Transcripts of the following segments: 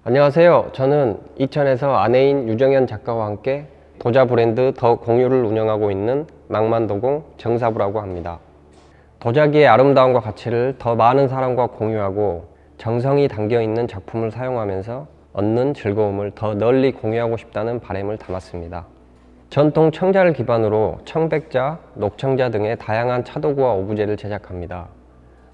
안녕하세요. 저는 이천에서 아내인 유정현 작가와 함께 도자 브랜드 더 공유를 운영하고 있는 망만도공 정사부라고 합니다. 도자기의 아름다움과 가치를 더 많은 사람과 공유하고 정성이 담겨있는 작품을 사용하면서 얻는 즐거움을 더 널리 공유하고 싶다는 바람을 담았습니다. 전통 청자를 기반으로 청백자, 녹청자 등의 다양한 차도구와 오브제를 제작합니다.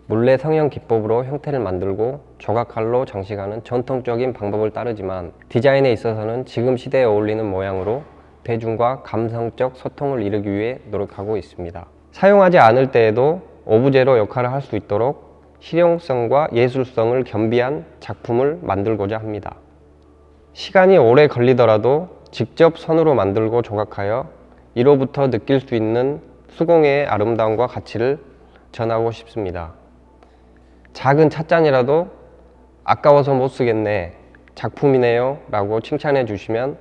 물레 성형 기법으로 형태를 만들고 조각칼로 장식하는 전통적인 방법을 따르지만 디자인에 있어서는 지금 시대에 어울리는 모양으로 대중과 감성적 소통을 이루기 위해 노력하고 있습니다. 사용하지 않을 때에도 오브제로 역할을 할 수 있도록 실용성과 예술성을 겸비한 작품을 만들고자 합니다. 시간이 오래 걸리더라도 직접 손으로 만들고 조각하여 이로부터 느낄 수 있는 수공예의 아름다움과 가치를 전하고 싶습니다. 작은 찻잔이라도 아까워서 못 쓰겠네, 작품이네요 라고 칭찬해 주시면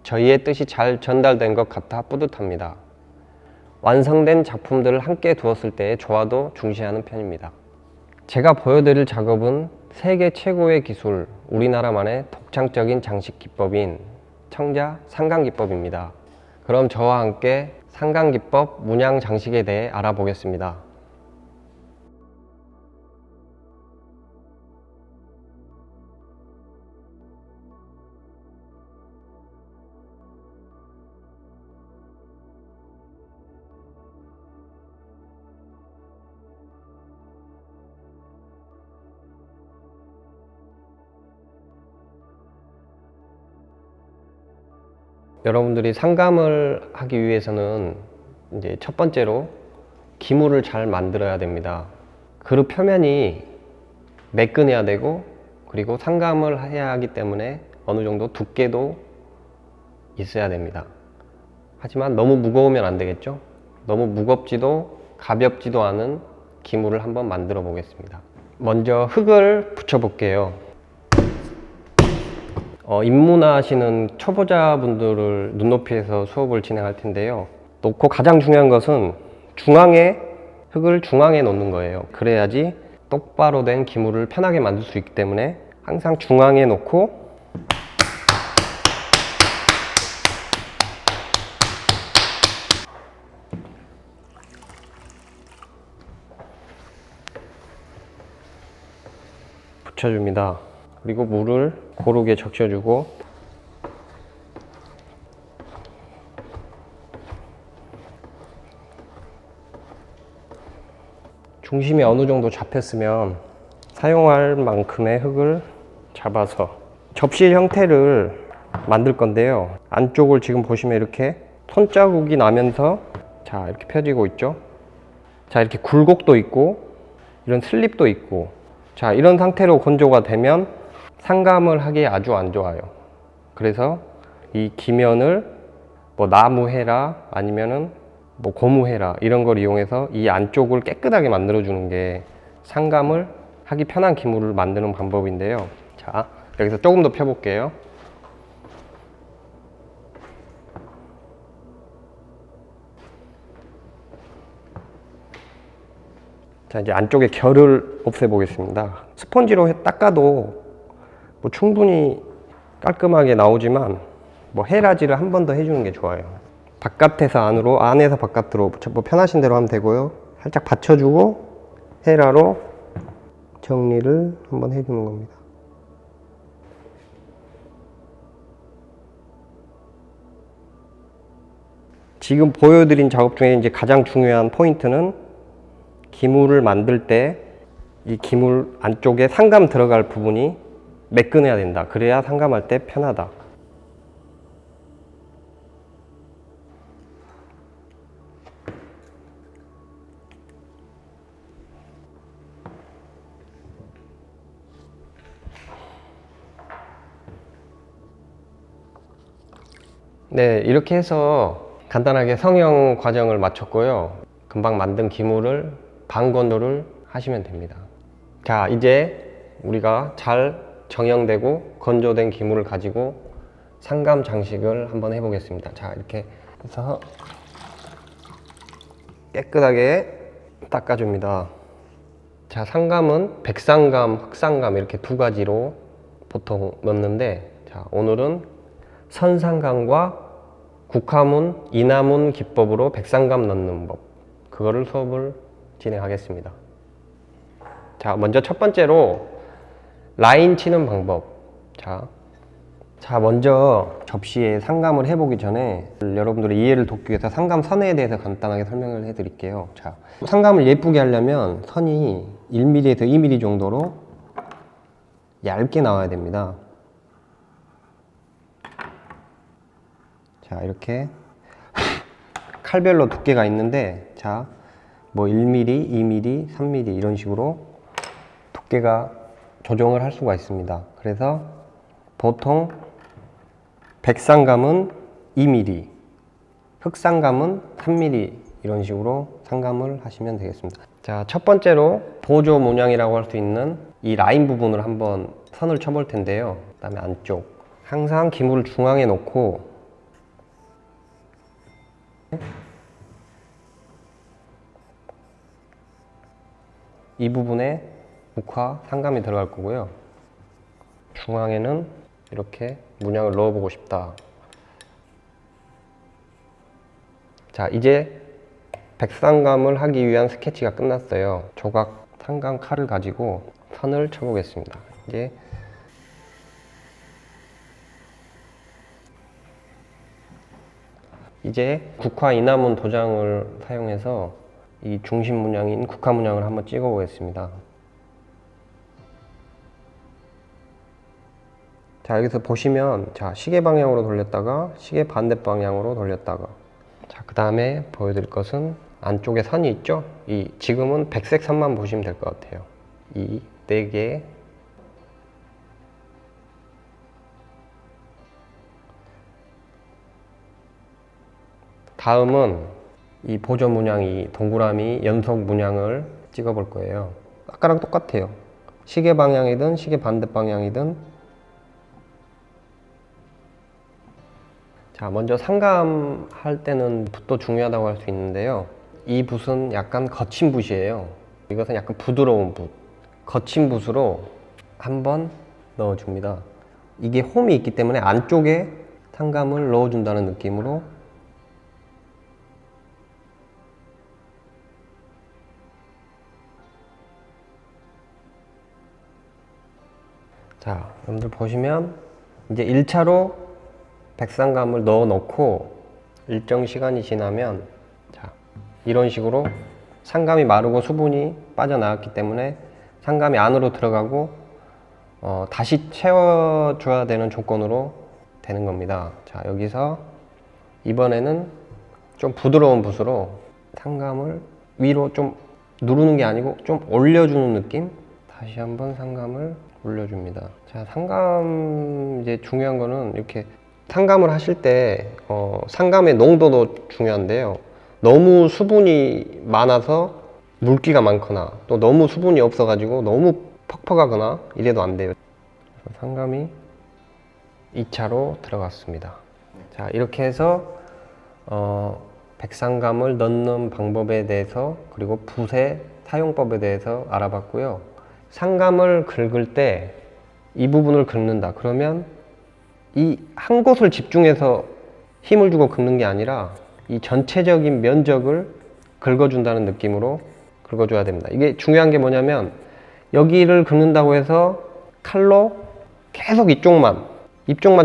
저희의 뜻이 잘 전달된 것 같아 뿌듯합니다. 완성된 작품들을 함께 두었을 때의 조화도 중시하는 편입니다. 제가 보여드릴 작업은 세계 최고의 기술, 우리나라만의 독창적인 장식 기법인 청자 상강기법입니다. 그럼 저와 함께 상강기법 문양 장식에 대해 알아보겠습니다. 여러분들이 상감을 하기 위해서는 이제 첫 번째로 기물을 잘 만들어야 됩니다. 그릇 표면이 매끈해야 되고, 그리고 상감을 해야 하기 때문에 어느 정도 두께도 있어야 됩니다. 하지만 너무 무거우면 안 되겠죠? 너무 무겁지도 가볍지도 않은 기물을 한번 만들어 보겠습니다. 먼저 흙을 붙여 볼게요. 입문하시는 초보자분들을 눈높이에서 수업을 진행할 텐데요. 놓고 가장 중요한 것은 흙을 중앙에 놓는 거예요. 그래야지 똑바로 된 기물을 편하게 만들 수 있기 때문에 항상 중앙에 놓고 붙여줍니다. 그리고 물을 고르게 적셔주고, 중심이 어느 정도 잡혔으면 사용할 만큼의 흙을 잡아서 접시 형태를 만들 건데요. 안쪽을 지금 보시면 이렇게 손자국이 나면서 자 이렇게 펴지고 있죠. 자 이렇게 굴곡도 있고 이런 슬립도 있고, 자 이런 상태로 건조가 되면 상감을 하기 아주 안 좋아요. 그래서 이 기면을 뭐 나무해라 아니면은 뭐 고무해라 이런 걸 이용해서 이 안쪽을 깨끗하게 만들어 주는 게 상감을 하기 편한 기물을 만드는 방법인데요. 자 여기서 조금 더 펴볼게요. 자 이제 안쪽에 결을 없애 보겠습니다. 스펀지로 닦아도 뭐 충분히 깔끔하게 나오지만 뭐 헤라지를 한 번 더 해주는 게 좋아요. 바깥에서 안으로, 안에서 바깥으로 뭐 편하신 대로 하면 되고요. 살짝 받쳐주고 헤라로 정리를 한번 해주는 겁니다. 지금 보여드린 작업 중에 이제 가장 중요한 포인트는 기물을 만들 때 이 기물 안쪽에 상감 들어갈 부분이 매끈해야 된다. 그래야 상감할 때 편하다. 네, 이렇게 해서 간단하게 성형 과정을 마쳤고요. 금방 만든 기물을 반건조를 하시면 됩니다. 자, 이제 우리가 잘 정형되고 건조된 기물을 가지고 상감 장식을 한번 해보겠습니다. 자, 이렇게 해서 깨끗하게 닦아줍니다. 자, 상감은 백상감, 흑상감 이렇게 두 가지로 보통 넣는데, 자, 오늘은 선상감과 국화문, 인화문 기법으로 백상감 넣는 법, 그거를 수업을 진행하겠습니다. 자, 먼저 첫 번째로 라인 치는 방법. 자, 먼저 접시에 상감을 해보기 전에 여러분들의 이해를 돕기 위해서 상감 선에 대해서 간단하게 설명을 해드릴게요. 자, 상감을 예쁘게 하려면 선이 1mm에서 2mm 정도로 얇게 나와야 됩니다. 자, 이렇게 칼별로 두께가 있는데, 자, 뭐 1mm, 2mm, 3mm 이런 식으로 두께가 조정을 할 수가 있습니다. 그래서 보통 백상감은 2mm, 흑상감은 3mm 이런 식으로 상감을 하시면 되겠습니다. 자, 첫 번째로 보조 문양이라고 할 수 있는 이 라인 부분을 한번 선을 쳐볼 텐데요. 그 다음에 안쪽, 항상 기물을 중앙에 놓고 이 부분에 국화 상감이 들어갈 거고요. 중앙에는 이렇게 문양을 넣어보고 싶다. 자, 이제 백상감을 하기 위한 스케치가 끝났어요. 조각 상감 칼을 가지고 선을 쳐보겠습니다. 이제 국화 인화문 도장을 사용해서 이 중심 문양인 국화 문양을 한번 찍어 보겠습니다. 자, 여기서 보시면, 자, 시계 방향으로 돌렸다가 시계 반대 방향으로 돌렸다가, 자, 그 다음에 보여드릴 것은 안쪽에 선이 있죠? 지금은 백색 선만 보시면 될 것 같아요. 이 4개. 다음은 이 보조 문양이 동그라미 연속 문양을 찍어 볼 거예요. 아까랑 똑같아요. 시계 방향이든 시계 반대 방향이든. 자, 먼저 상감 할 때는 붓도 중요하다고 할 수 있는데요. 이 붓은 약간 거친 붓이에요. 이것은 약간 부드러운 붓. 거친 붓으로 한번 넣어줍니다. 이게 홈이 있기 때문에 안쪽에 상감을 넣어준다는 느낌으로 자, 여러분들 보시면 이제 1차로 백상감을 넣어 놓고 일정 시간이 지나면, 자, 이런 식으로 상감이 마르고 수분이 빠져나왔기 때문에 상감이 안으로 들어가고 다시 채워줘야 되는 조건으로 되는 겁니다. 자, 여기서 이번에는 좀 부드러운 붓으로 상감을 위로 좀 누르는 게 아니고 좀 올려주는 느낌? 다시 한번 상감을 올려줍니다. 자, 상감 이제 중요한 거는 이렇게 상감을 하실 때 상감의 농도도 중요한데요. 너무 수분이 많아서 물기가 많거나 또 너무 수분이 없어가지고 너무 퍽퍽하거나 이래도 안 돼요. 상감이 2차로 들어갔습니다. 자, 이렇게 해서 백상감을 넣는 방법에 대해서 그리고 붓의 사용법에 대해서 알아봤고요. 상감을 긁을 때 이 부분을 긁는다. 그러면 이 한 곳을 집중해서 힘을 주고 긁는 게 아니라 이 전체적인 면적을 긁어준다는 느낌으로 긁어줘야 됩니다. 이게 중요한 게 뭐냐면 여기를 긁는다고 해서 칼로 계속 이쪽만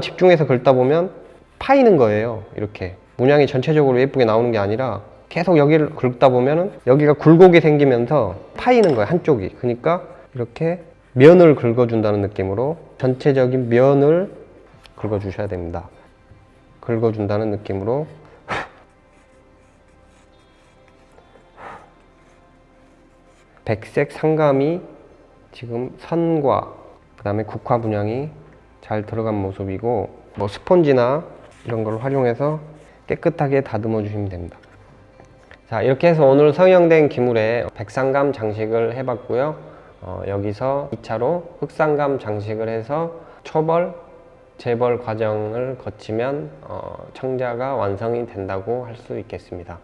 집중해서 긁다 보면 파이는 거예요. 이렇게 문양이 전체적으로 예쁘게 나오는 게 아니라 계속 여기를 긁다 보면은 여기가 굴곡이 생기면서 파이는 거예요. 한쪽이. 그러니까 이렇게 면을 긁어준다는 느낌으로 전체적인 면을 긁어주셔야 됩니다. 긁어준다는 느낌으로 백색 상감이 지금 선과 그 다음에 국화 문양이 잘 들어간 모습이고, 뭐 스펀지나 이런 걸 활용해서 깨끗하게 다듬어 주시면 됩니다. 자, 이렇게 해서 오늘 성형된 기물에 백상감 장식을 해봤고요. 여기서 2차로 흑상감 장식을 해서 초벌, 재벌 과정을 거치면 청자가 완성이 된다고 할 수 있겠습니다.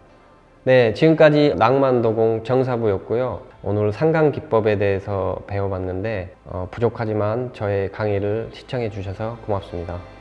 네, 지금까지 낭만도공 정사부였고요. 오늘 상감 기법에 대해서 배워봤는데 부족하지만 저의 강의를 시청해 주셔서 고맙습니다.